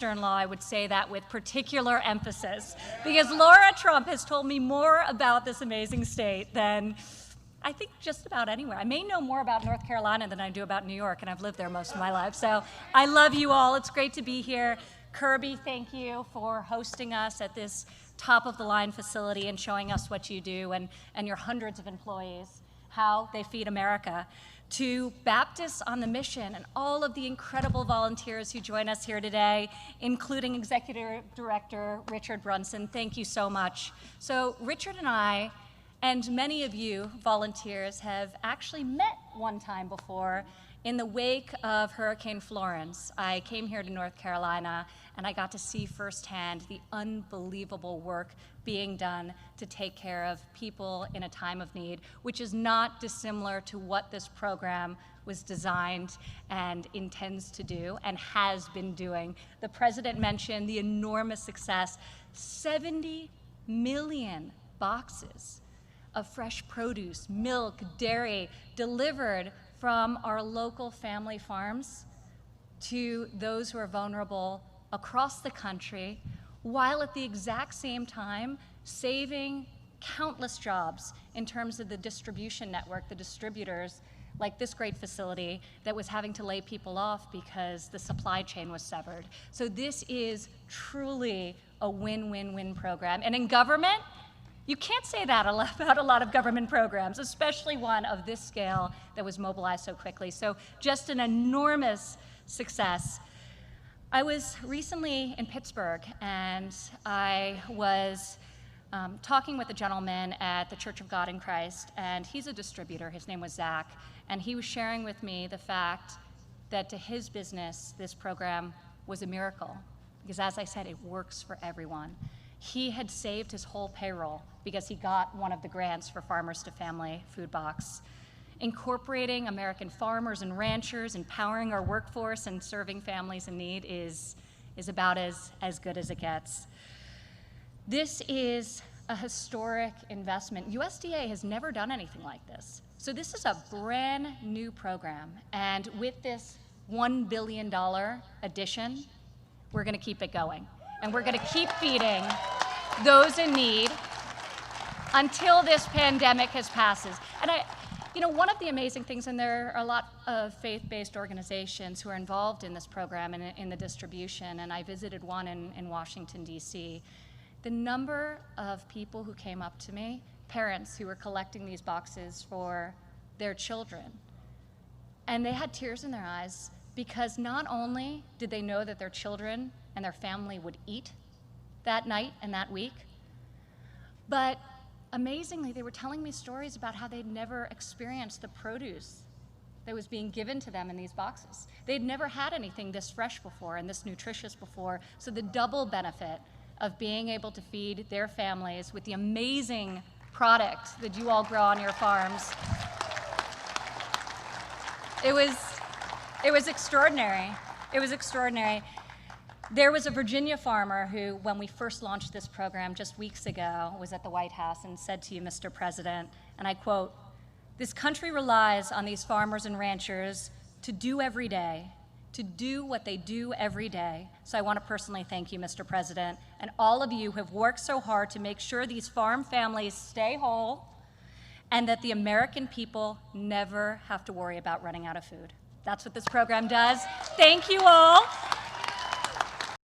sister-in-law, I would say that with particular emphasis, because Laura Trump has told me more about this amazing state than I think just about anywhere. I may know more about North Carolina than I do about New York, and I've lived there most of my life. So I love you all. It's great to be here. Kirby, thank you for hosting us at this top-of-the-line facility and showing us what you do and your hundreds of employees, how they feed America. To Baptists on the Mission and all of the incredible volunteers who join us here today, including Executive Director Richard Brunson, thank you so much. So Richard and I, and many of you volunteers, have actually met one time before in the wake of Hurricane Florence. I came here to North Carolina and I got to see firsthand the unbelievable work being done to take care of people in a time of need, which is not dissimilar to what this program was designed and intends to do and has been doing. The president mentioned the enormous success, 70 million boxes of fresh produce, milk, dairy, delivered from our local family farms to those who are vulnerable across the country, while at the exact same time saving countless jobs in terms of the distribution network, the distributors, like this great facility that was having to lay people off because the supply chain was severed. So this is truly a win-win-win program. And in government, you can't say that about a lot of government programs, especially one of this scale that was mobilized so quickly. So just an enormous success. I was recently in Pittsburgh, and I was talking with a gentleman at the Church of God in Christ, and he's a distributor. His name was Zach, and he was sharing with me the fact that to his business, this program was a miracle, because as I said, it works for everyone. He had saved his whole payroll because he got one of the grants for Farmers to Family Food Box. Incorporating American farmers and ranchers, empowering our workforce, and serving families in need is about as good as it gets. This is a historic investment. USDA has never done anything like this. So this is a brand new program. And with this $1 billion addition, we're gonna keep it going. And we're gonna keep feeding those in need until this pandemic passes. And one of the amazing things, and there are a lot of faith-based organizations who are involved in this program and in the distribution, and I visited one in Washington, D.C. The number of people who came up to me, parents who were collecting these boxes for their children, and they had tears in their eyes because not only did they know that their children and their family would eat that night and that week, but amazingly, they were telling me stories about how they'd never experienced the produce that was being given to them in these boxes. They'd never had anything this fresh before and this nutritious before, so the double benefit of being able to feed their families with the amazing product that you all grow on your farms. It was extraordinary. It was extraordinary. There was a Virginia farmer who, when we first launched this program just weeks ago, was at the White House and said to you, Mr. President, and I quote, "This country relies on these farmers and ranchers to do what they do every day. So I want to personally thank you, Mr. President, and all of you who have worked so hard to make sure these farm families stay whole and that the American people never have to worry about running out of food." That's what this program does. Thank you all.